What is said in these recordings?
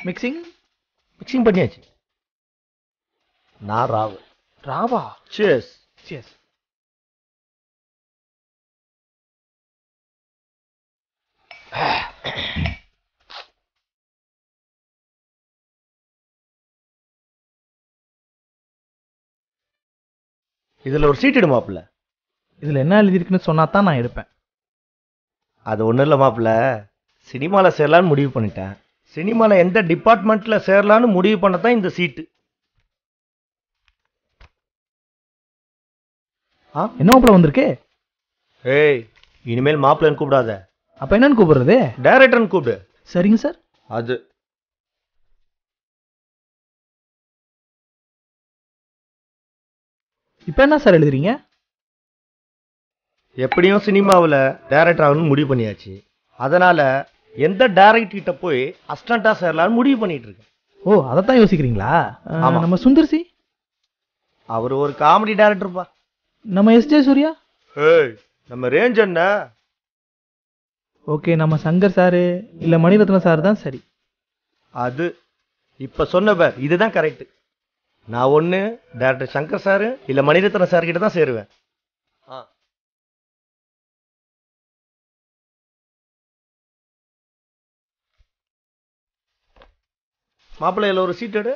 Mixing பண்ணியாச்சு. நான் ராவு. ராவா? சியர்ஸ். சியர்ஸ். இதுல ஒரு சீட் எடு மாப்பிள்ள. இதுல என்ன எழுதிருக்குன்னு சொன்னா தான் நான் எடுப்பேன். அது ஒன்றும் இல்லை மாப்பிள்ள, சினிமாவில் சேரலான்னு முடிவு பண்ணிட்டேன். சினிமாவில் எந்த டிபார்ட்மெண்ட்டில் சேரலான்னு முடிவு பண்ணதான் இந்த சீட்டு. என்ன மாப்பிள்ள வந்திருக்கு? ஏய், இனிமேல் மாப்பிள்ளன்னு கூப்பிடாத. அப்ப என்னன்னு கூப்பிடுறது? டைரக்டர்னு கூப்பிடு. சரிங்க சார். அது இப்ப என்ன சார் எழுதுறீங்க? எப்படியும் சினிமாவில் டைரக்டர் ஆகணும்னு முடிவு பண்ணியாச்சு. அதனால எந்த டைரக்டர் கிட்ட போய் அசிஸ்டண்டா சேரலான்னு முடிவு பண்ணிட்டு இருக்கேன். ஓ, அதைத்தான் யோசிக்கிறீங்களா? நம்ம சுந்தர்சி அவர் ஒரு காமெடி டைரக்டர்ப்பா. நம்ம எஸ்ஜே சூர்யா? ஏய், நம்ம ரேஞ்ச் என்ன? ஓகே, நம்ம சங்கர் சாரு இல்ல மணிரத்னம் சார் தான் சரி. அது இப்ப சொன்ன இதுதான் கரெக்ட். நான் ஒண்ணு டைரக்டர் சங்கர் சாரு இல்ல மணிரத்னம் சார் கிட்ட தான் சேருவேன். மாப்பிள்ளையில ஒரு சீட் எடு.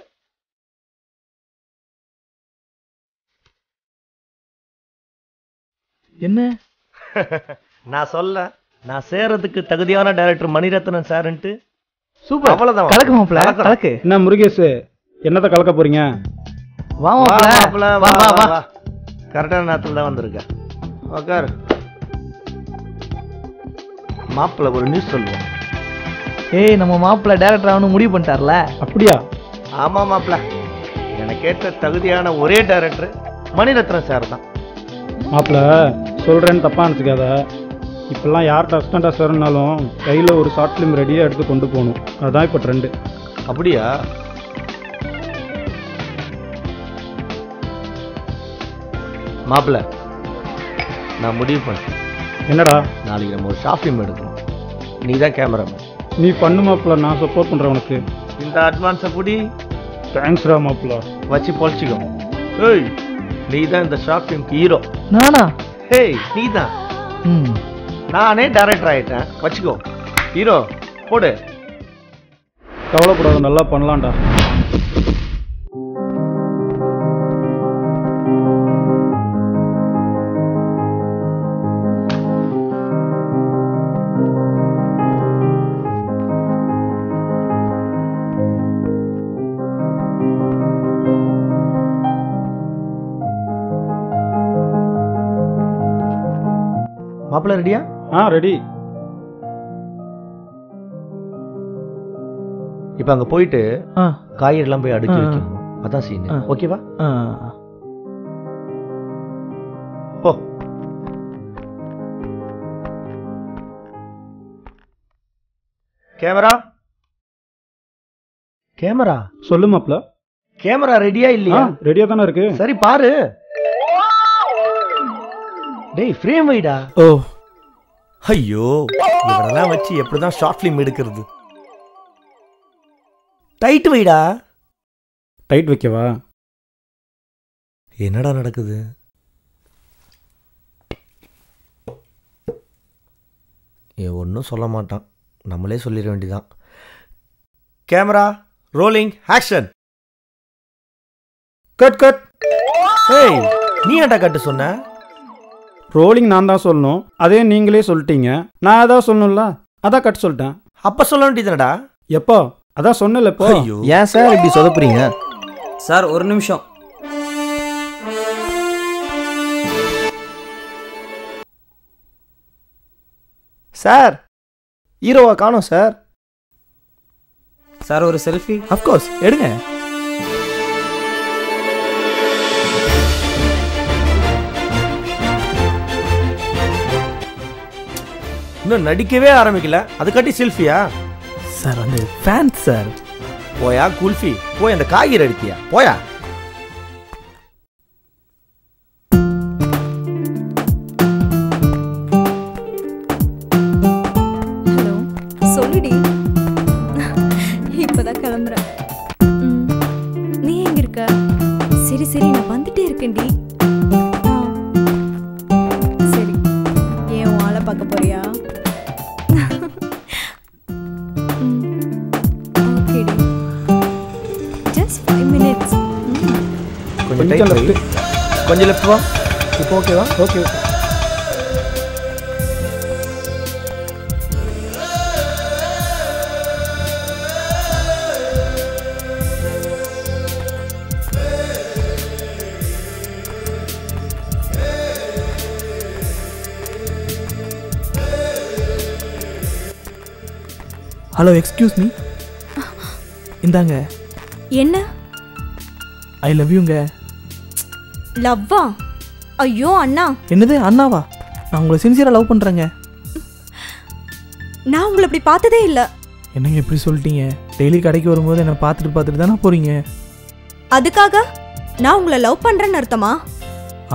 என்ன? நான் சொல்ல, நான் சேரதுக்கு தகுதியான டைரக்டர் மணிரத்னம் சார்ன்ட்டு. சூப்பர், அவ்வளவுதான். கலக்கு மாப்பிள்ள, கலக்கு. என்ன முருகேஷ், என்னத்த கலக்க போறீங்க? வா மாப்பிள்ள, வா வா வா. கரெக்டான நேரத்துல தான் வந்திருக்கேன். உட்கார். மாப்பிள்ள ஒரு நியூஸ் சொல்லுவோம். ஏய், நம்ம மாப்பிள்ள டைரக்டர் ஆகணும் முடிவு பண்ணிட்டார்ல? அப்படியா? ஆமா மாப்பிள்ள, எனக்கு ஏற்ற தகுதியான ஒரே டைரக்டர் மணிரத்னம் சார் தான். மாப்பிள்ள சொல்றேன்னு தப்பா நினைச்சுக்காத. இப்பெல்லாம் யார்கிட்ட அசிஸ்டண்டா சேரனாலும் கையில ஒரு ஷார்ட் ஃபிலிம் ரெடியா எடுத்து கொண்டு போகணும். அதுதான் இப்ப ட்ரெண்டு. அப்படியா? மாப்பிள்ள, நான் முடிவு பண்ணேன். என்னடா? நாளைக்கு நம்ம ஒரு ஷார்ட் ஃபிலிம் எடுக்கணும். நீ தான் கேமராமேன். நீ பண்ணு மாப்பிள்ள, நான் சப்போர்ட் பண்றேன் உனக்கு. இந்த அட்வான்ஸை புடி. தேங்க்ஸ்ரா மாப்பிள்ள. வச்சு பொழிச்சிக்கோ. ஏய், நீ தான் இந்த ஷார்ட் ஃபிலிம்க்கு ஹீரோ. நானா? ஏய், நீ தான். நானே டைரக்டர் ஆயிட்டேன், வச்சுக்கோ. ஹீரோ போடு. கவலைப்படாத, நல்லா பண்ணலாம்டா. மாப்பிள்ள ரெடியா? ரெடி. இப்ப அங்க போயிட்டு காய்கறிலாம் போய் அடுக்கி வைக்கணும். அதான் சீன். ஓகேவா? போ. கேமரா கேமரா சொல்லு மாப்பிள்ள. கேமரா ரெடியா இல்லையா? ரெடியா தானே இருக்கு. சரி பாரு. டேய், ஃப்ரேம் வைடா. ஓ ஐயோ, இவரெல்லாம் வச்சு எப்படிதான் ஷார்ட் ஃபிலிம் எடுக்கிறது? டைட் வைடா. டைட் வைக்கவா? என்னடா நடக்குது? ஒன்றும் சொல்ல மாட்டான், நம்மளே சொல்லிட வேண்டியதான். Camera rolling action. Cut cut. ஏய், நீ ஏன்டா கட்டு சொன்ன? ரோலிங் நான் தான் சொல்லணும், அதே நீங்களே சொல்லிட்டீங்க. நான் அதான் சொல்லணும்ல, அதான் கட் சொல்லிட்டேன். அப்ப சொல்ல வேண்டியதுடா. எப்போ? அதான் சொன்னல. இப்போ ஏன் சார் இப்படி சொதப்புறீங்க? சார் ஒரு நிமிஷம். சார், ஹீரோவா காணோம் சார். சார் ஒரு செல்ஃபி. அஃப்கோர்ஸ், எடுங்க. இன்னும் நடிக்கவே ஆரம்பிக்கல, அதுக்காட்டி செல்ஃபியா? சார் வந்து ஃபேன்ஸ் சார். போயா குல்ஃபி, போய் அந்த காய்கறி அடிக்கியா, போயா. ஹலோ, சொல்லுடி. இப்பதான் கிளம்புறேன். கொஞ்சம் லெஃப்ட். கொஞ்சம் லெஃப்ட் வா. இப்போ ஓகேவா? Okay okay. Hello excuse me, இந்தாங்க. என்ன ஐ லவ் யூங்க. லவ்வா? ஐயோ அண்ணா, என்னது அண்ணாவா? நான் உங்களை சின்சியராக லவ் பண்ணுறேங்க. நான் உங்களை அப்படி பார்த்ததே இல்லை. என்னங்க எப்படி சொல்லிட்டீங்க? டெய்லி கடைக்கு வரும்போது என்னை பார்த்துட்டு தானே போகிறீங்க. அதுக்காக நான் உங்களை லவ் பண்றேன்னு அர்த்தமா?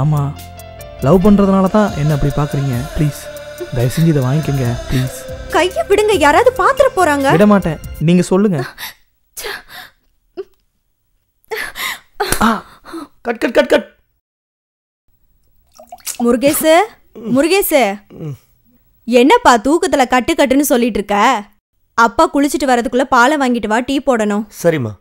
ஆமாம், லவ் பண்ணுறதுனால தான் என்ன அப்படி பார்க்குறீங்க. ப்ளீஸ் தயவு செஞ்சு இதை வாங்கிக்கோங்க ப்ளீஸ். கையை விடுங்க, யாராவது பாத்துற போறாங்க. விட மாட்டேன், நீங்கள் சொல்லுங்கள். Cut cut cut cut. Murugesu, Murugesu, என்னப்பா தூக்கத்துல கட்டு கட்டுன்னு சொல்லிட்டு இருக்க? அப்பா குளிச்சுட்டு வரதுக்குள்ள பாலை வாங்கிட்டு வா, டீ போடணும். சரிம்மா.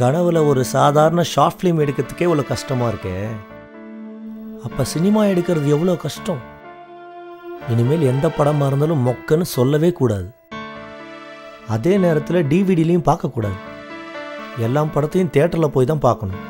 கனவுல ஒரு சாதாரண ஷார்ட் ஃபிலிம் எடுக்கிறதுக்கே இவ்வளோ கஷ்டமா இருக்கே, அப்ப சினிமா எடுக்கிறது எவ்வளோ கஷ்டம். இனிமேல் எந்த படமாக இருந்தாலும் மொக்கன்னு சொல்லவே கூடாது. அதே நேரத்தில் டிவிடிலையும் பார்க்கக்கூடாது. எல்லா படத்தையும் தியேட்டரில் போய் தான் பார்க்கணும்.